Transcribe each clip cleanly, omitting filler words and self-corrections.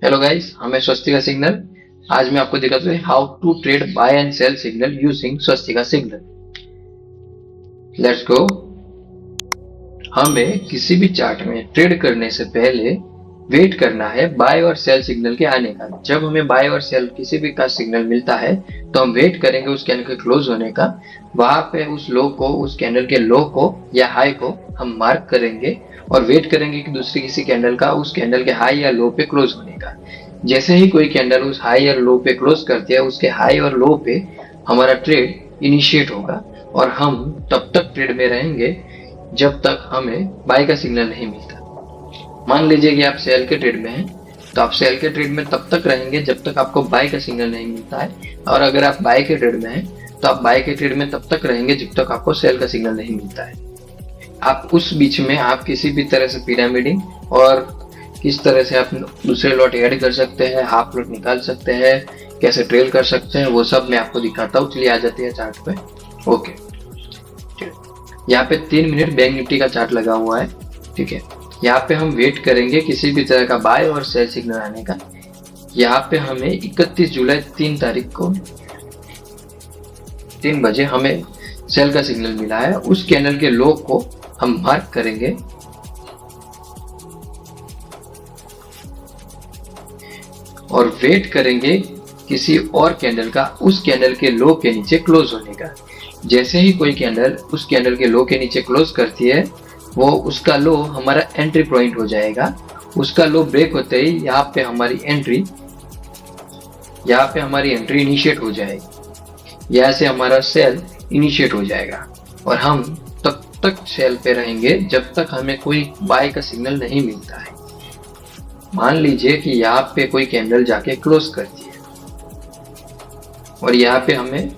Hello guys, हमें Swastika signal. आज मैं आपको दिखाता हूँ how to trade buy and sell signal using Swastika signal. Let's go. हमें किसी भी चार्ट में ट्रेड करने से पहले वेट करना है बाय और सेल सिग्नल के आने का। जब हमें बाय और सेल किसी भी का सिग्नल मिलता है तो हम वेट करेंगे उस कैंडल के क्लोज होने का। वहां पे उस लो को, उस कैंडल के लो को या हाई को हम मार्क करेंगे और वेट करेंगे कि दूसरी किसी कैंडल का उस कैंडल के हाई या लो पे क्लोज होने का। जैसे ही कोई कैंडल उस हाई और लो पे क्लोज करती है, उसके हाई और लो पे हमारा ट्रेड इनिशिएट होगा और हम तब तक ट्रेड में रहेंगे जब तक हमें बाय का सिग्नल नहीं मिलता। मान लीजिए कि आप सेल के ट्रेड में हैं, तो आप सेल के ट्रेड में तब तक रहेंगे जब तक आपको बाय का सिग्नल नहीं मिलता है, और अगर आप बाय के ट्रेड में हैं तो आप बाय के ट्रेड में तब तक रहेंगे जब तक आपको सेल का सिग्नल नहीं मिलता है। आप उस बीच में आप किसी भी तरह से पिरामिडिंग और किस तरह से आप दूसरे लॉट ऐड कर सकते हैं, हाफ लॉट निकाल सकते हैं, कैसे ट्रेल कर सकते हैं, वो सब मैं आपको दिखाता हूँ। चलिए आ जाते हैं चार्ट पे। ओके, यहाँ पे 3 मिनट बैंक निफ्टी का चार्ट लगा हुआ है। ठीक है, यहाँ पे हम वेट करेंगे किसी भी तरह का बाय और सेल सिग्नल आने का। यहाँ पे हमें 31 जुलाई 3 तारीख को 3 बजे हमें सेल का सिग्नल मिला है। उस कैंडल के लो को हम मार्क करेंगे और वेट करेंगे किसी और कैंडल का उस कैंडल के लो के नीचे क्लोज होने का। जैसे ही कोई कैंडल उस कैंडल के लो के नीचे क्लोज करती है, वो उसका लो हमारा एंट्री पॉइंट हो जाएगा। उसका लो ब्रेक होते ही यहाँ पे हमारी एंट्री इनिशिएट हो जाएगी। यहाँ से हमारा सेल इनिशिएट हो जाएगा और हम तब तक सेल पे रहेंगे जब तक हमें कोई बाय का सिग्नल नहीं मिलता है। मान लीजिए कि यहाँ पे कोई कैंडल जाके क्लोज करती है और यहाँ पे हमें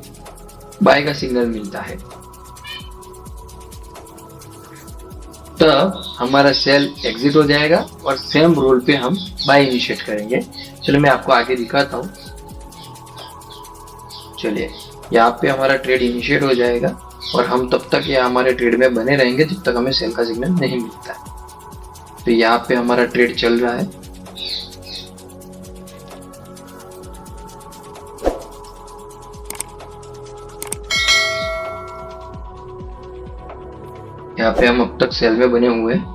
बाय का सिग्नल मिलता है, तब हमारा सेल एग्जिट हो जाएगा और सेम रूल पे हम बाय इनिशिएट करेंगे। चलो मैं आपको आगे दिखाता हूँ। चलिए, यहाँ पे हमारा ट्रेड इनिशिएट हो जाएगा और हम तब तक यहाँ हमारे ट्रेड में बने रहेंगे जब तक हमें सेल का सिग्नल नहीं मिलता है। तो यहाँ पे हमारा ट्रेड चल रहा है। यहाँ पे हम अब तक सेल में बने हुए हैं।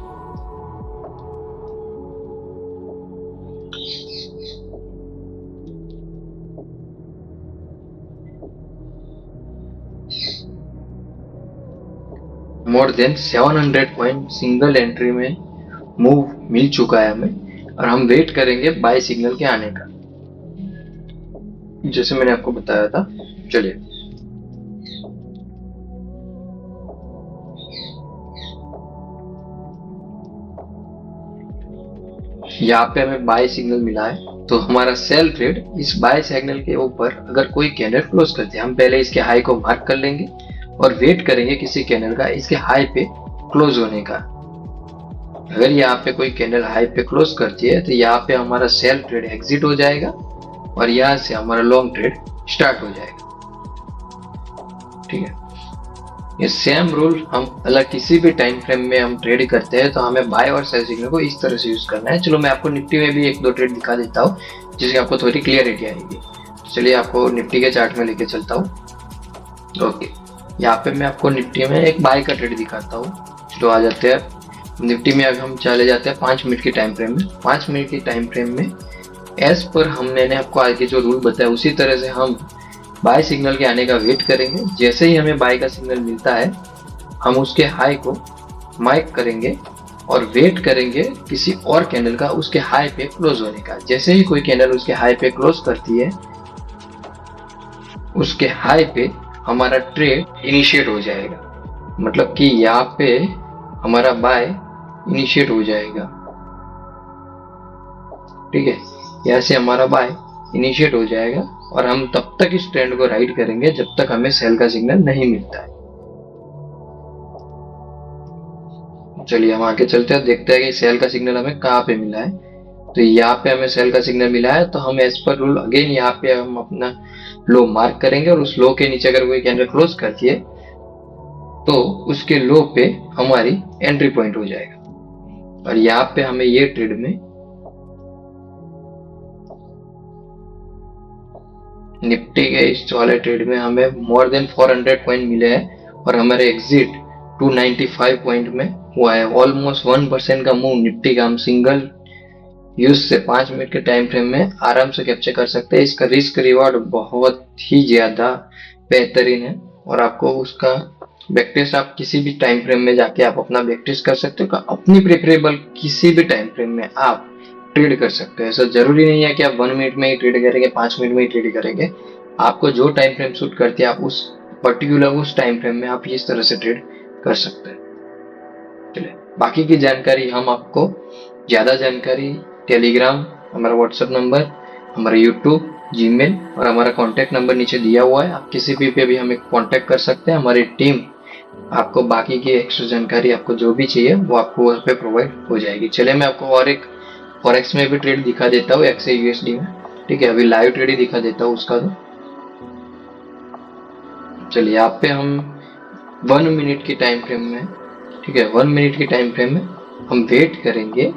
More than 700 point single entry में मूव मिल चुका है हमें और हम वेट करेंगे बाय सिग्नल के आने का, जैसे मैंने आपको बताया था। चलिए, यहाँ पे हमें बाय सिग्नल मिला है तो हमारा सेल ट्रेड इस बाय सिग्नल के ऊपर अगर कोई कैंडल क्लोज करते हैं, हम पहले इसके हाई को मार्क कर लेंगे और वेट करेंगे किसी कैंडल का इसके हाई पे क्लोज होने का। अगर यहाँ पे कोई कैंडल हाई पे क्लोज करती है तो यहाँ पे हमारा सेल ट्रेड एग्जिट हो जाएगा और यहाँ से हमारा लॉन्ग ट्रेड स्टार्ट हो जाएगा। ठीक है, ये सेम रूल हम अलग किसी भी टाइम फ्रेम में हम ट्रेड करते हैं तो हमें बाय और सेल सिग्नल को इस तरह से यूज करना है। चलो मैं आपको निफ्टी में भी 1-2 ट्रेड दिखा देता हूँ जिससे आपको थोड़ी क्लियरिटी आएगी। तो चलिए आपको निफ्टी के चार्ट में लेके चलता हूँ। ओके, यहाँ पे मैं आपको निफ्टी में एक बाय का ट्रेड दिखाता हूँ। चलो आ जाते हैं निफ्टी में। अगर हम चले जाते हैं 5 मिनट की टाइम फ्रेम में। 5 मिनट की टाइम फ्रेम में एज पर मैंने आपको आगे जो रूल बताया उसी तरह से हम बाय सिग्नल के आने का वेट करेंगे। जैसे ही हमें बाय का सिग्नल मिलता है, हम उसके हाई को मार्क करेंगे और वेट करेंगे किसी और कैंडल का उसके हाई पे क्लोज होने का। जैसे ही कोई कैंडल उसके हाई पे क्लोज करती है, उसके हाई पे हमारा ट्रेड इनिशिएट हो जाएगा। मतलब कि यहाँ पे हमारा बाय इनिशिएट हो जाएगा। ठीक है, यहाँ से हमारा बाय इनिशिएट हो जाएगा और हम तब तक इस ट्रेंड को राइड करेंगे जब तक हमें सेल का सिग्नल नहीं मिलता है। चलिए हम आगे चलते हैं, देखते हैं कि सेल का सिग्नल हमें कहाँ पे मिला है। तो यहाँ पे हमें सेल का सिग्नल मिला है तो हम एज पर रूल अगेन यहाँ पे हम अपना लो मार्क करेंगे और उस लो के नीचे अगर कोई कैंडल क्लोज करती है तो उसके लो पे हमारी एंट्री पॉइंट हो जाएगा और यहाँ पे हमें ये ट्रेड में निफ्टी के इस वाले ट्रेड में हमें मोर देन 400 पॉइंट मिले हैं और हमारे एग्जिट 295 पॉइंट में हुआ है। ऑलमोस्ट 1% का मूव निफ्टी का हम सिंगल यूज से 5 मिनट के टाइम फ्रेम में आराम से कैप्चर कर सकते हैं। इसका रिस्क रिवॉर्ड बहुत ही ज्यादा बेहतरीन है और आपको उसका बैक टेस्ट आप किसी भी टाइम फ्रेम में जाके आप अपना बैक टेस्ट कर सकते हो। अपनी प्रेफरेबल किसी भी टाइम फ्रेम में आप ट्रेड कर सकते हो। ऐसा जरूरी नहीं है कि आप 1 मिनट में ही ट्रेड करेंगे, 5 मिनट में ही ट्रेड करेंगे। आपको जो टाइम फ्रेम सूट करती है आप उस पर्टिकुलर उस टाइम फ्रेम में आप इस तरह से ट्रेड कर सकते हैं। चलिए बाकी की जानकारी हम आपको ज्यादा जानकारी टेलीग्राम, हमारा व्हाट्सएप नंबर, हमारा यूट्यूब, जीमेल और हमारा कॉन्टैक्ट नंबर नीचे दिया हुआ है। आप किसी भी पे भी हमें कॉन्टैक्ट कर सकते हैं। हमारी टीम आपको बाकी की एक्स्ट्रा जानकारी आपको जो भी चाहिए वो आपको वहाँ पे प्रोवाइड हो जाएगी। चलिए मैं आपको और एक फॉरेक्स में भी ट्रेड दिखा देता हूँ एक्स यूएसडी में। ठीक है, अभी लाइव ट्रेड ही दिखा देता हूँ उसका। तो चलिए यहाँ पे हम 1 मिनट की टाइम फ्रेम में, ठीक है, 1 मिनट की टाइम फ्रेम में हम वेट करेंगे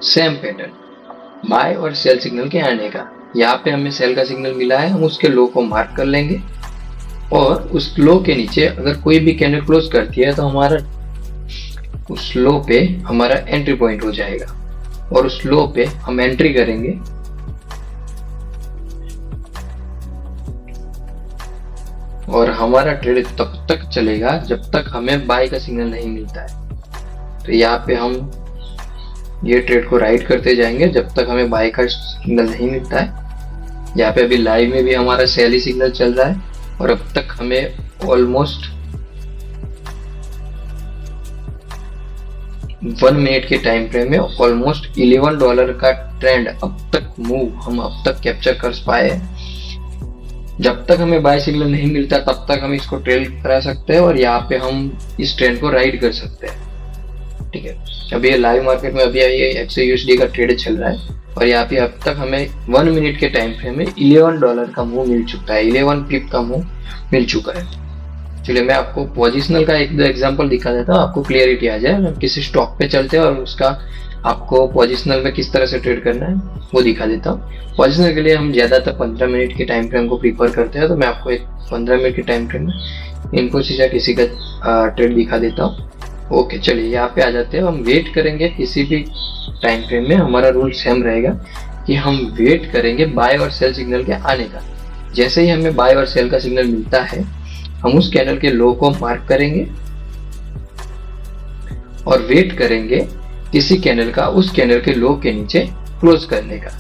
सेम पैटर्न बाय और सेल सिग्नल के आने का। यहाँ पे हमें सेल का सिग्नल मिला है, हम उसके लो को मार्क कर लेंगे और उस लो के नीचे अगर कोई भी कैंडल क्लोज करती है तो हमारा उस लो पे हमारा एंट्री पॉइंट हो जाएगा और उस लो पे हम एंट्री करेंगे और हमारा ट्रेड तब तक चलेगा जब तक हमें बाय का सिग्नल नहीं मिलता है। तो यहाँ पे हम ये ट्रेड को राइड करते जाएंगे जब तक हमें बाय का सिग्नल नहीं मिलता है। यहाँ पे अभी लाइव में भी हमारा सेल ही सिग्नल चल रहा है और अब तक हमें ऑलमोस्ट 1 मिनट के टाइम फ्रेम में ऑलमोस्ट $11 का ट्रेंड अब तक मूव हम अब तक कैप्चर कर पाए। जब तक हमें बाय सिग्नल नहीं मिलता तब तक हम इसको ट्रेड करा सकते हैं और यहाँ पे हम इस ट्रेंड को राइड कर सकते हैं। ठीक है, अभी ये लाइव मार्केट में अभी ये XAUSD का ट्रेड चल रहा है और यहाँ पे अब तक हमें 1 मिनट के टाइम फ्रेम में $11 का मूव मिल चुका है, 11 पिप का मूव मिल चुका है। चलिए मैं आपको पोजिशनल का एक दो एग्जांपल दिखा देता हूँ, आपको क्लियरिटी आ जाए। हम किसी स्टॉक पे चलते हैं और उसका आपको पोजिशनल में किस तरह से ट्रेड करना है वो दिखा देता हूँ। पोजिशनल के लिए हम ज्यादातर 15 मिनट के टाइम फ्रेम को प्रीफर करते हैं, तो मैं आपको एक 15 मिनट के टाइम फ्रेम में इन्फोसिस या किसी का ट्रेड दिखा देता हूँ। ओके, चलिए यहाँ पे आ जाते हैं। हम वेट करेंगे किसी भी टाइम फ्रेम में, हमारा रूल सेम रहेगा कि हम वेट करेंगे बाय और सेल सिग्नल के आने का। जैसे ही हमें बाय और सेल का सिग्नल मिलता है हम उस कैंडल के लो को मार्क करेंगे और वेट करेंगे किसी कैंडल का उस कैंडल के लो के नीचे क्लोज करने का।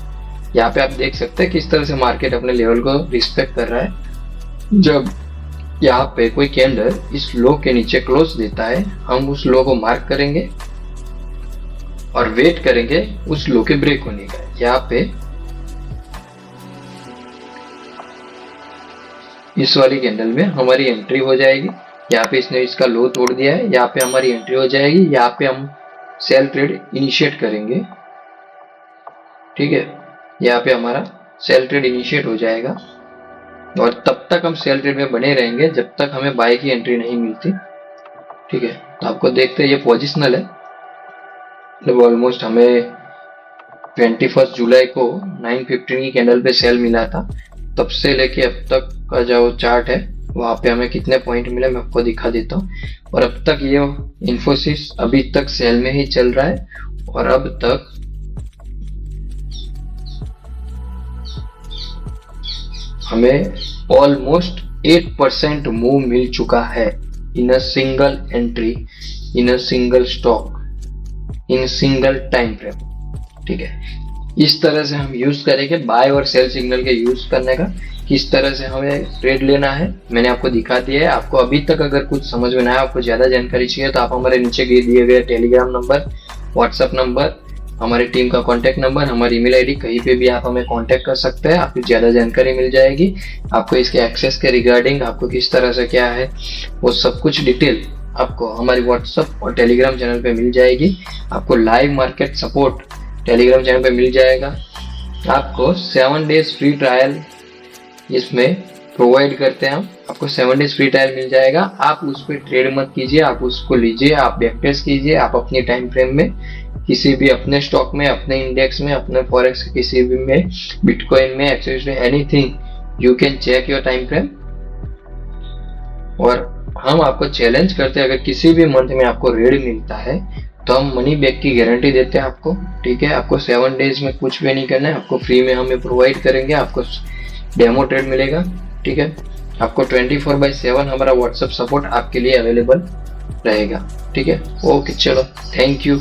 यहाँ पे आप देख सकते हैं किस तरह से मार्केट अपने लेवल को रिस्पेक्ट कर रहा है। जब यहाँ पे कोई कैंडल इस लो के नीचे क्लोज देता है हम उस लो को मार्क करेंगे और वेट करेंगे उस लो के ब्रेक होने का। यहाँ पे इस वाली कैंडल में हमारी एंट्री हो जाएगी। यहाँ पे इसने इसका लो तोड़ दिया है, यहाँ पे हमारी एंट्री हो जाएगी। यहाँ पे हम सेल ट्रेड इनिशिएट करेंगे। ठीक है, यहाँ पे हमारा सेल ट्रेड इनिशिएट हो जाएगा और तब तक हम सेल ट्रेड में बने रहेंगे जब तक हमें बाय की एंट्री नहीं मिलती। ठीक है, तो आपको देखते हैं ये पोजिशनल है। मतलब ऑलमोस्ट हमें 21 जुलाई को 9:15 की कैंडल पे सेल मिला था, तब से लेके अब तक का जो चार्ट है वहां पे हमें कितने पॉइंट मिले मैं आपको दिखा देता हूँ। और अब तक ये इन्फोसिस अभी तक सेल में ही चल रहा है और अब तक हमें ऑलमोस्ट 8% मूव मिल चुका है in a single entry, in a single stock, in single time frame. ठीक है, इस तरह से हम यूज करेंगे बाय और सेल सिग्नल के यूज करने का। किस तरह से हमें ट्रेड लेना है मैंने आपको दिखा दिया है। आपको अभी तक अगर कुछ समझ में ना आया, आपको ज्यादा जानकारी चाहिए तो आप हमारे नीचे दिए गए टेलीग्राम नंबर, व्हाट्सएप नंबर, हमारी टीम का कॉन्टैक्ट नंबर, हमारी ईमेल आईडी, कहीं पे भी आप हमें कॉन्टैक्ट कर सकते हैं। आपको ज्यादा जानकारी मिल जाएगी। आपको इसके एक्सेस के रिगार्डिंग आपको किस तरह से क्या है वो सब कुछ डिटेल आपको हमारी व्हाट्सएप और टेलीग्राम चैनल पे मिल जाएगी। आपको live market support Telegram channel पे मिल जाएगा। आपको 7 डेज फ्री ट्रायल इसमें प्रोवाइड करते हैं हम। आपको 7 डेज फ्री ट्रायल मिल जाएगा। आप उस पर ट्रेड मत कीजिए, आप उसको लीजिए, आप बैक टेस्ट कीजिए। आप अपनी टाइम फ्रेम में किसी भी अपने स्टॉक में, अपने इंडेक्स में, अपने फॉरेक्स किसी भी में, बिटकॉइन में, एक्सचेंज में, anything you can check your time frame. और हम आपको चैलेंज करते हैं, अगर किसी भी मंथ में आपको रेड मिलता है तो हम मनी बैक की गारंटी देते हैं आपको, ठीक है। आपको 7 डेज में कुछ भी नहीं करना है, आपको फ्री में हमें प्रोवाइड करेंगे, आपको डेमो ट्रेड मिलेगा, ठीक है। आपको 24/7 हमारा व्हाट्सएप सपोर्ट आपके लिए अवेलेबल रहेगा, ठीक है। ओके चलो, थैंक यू।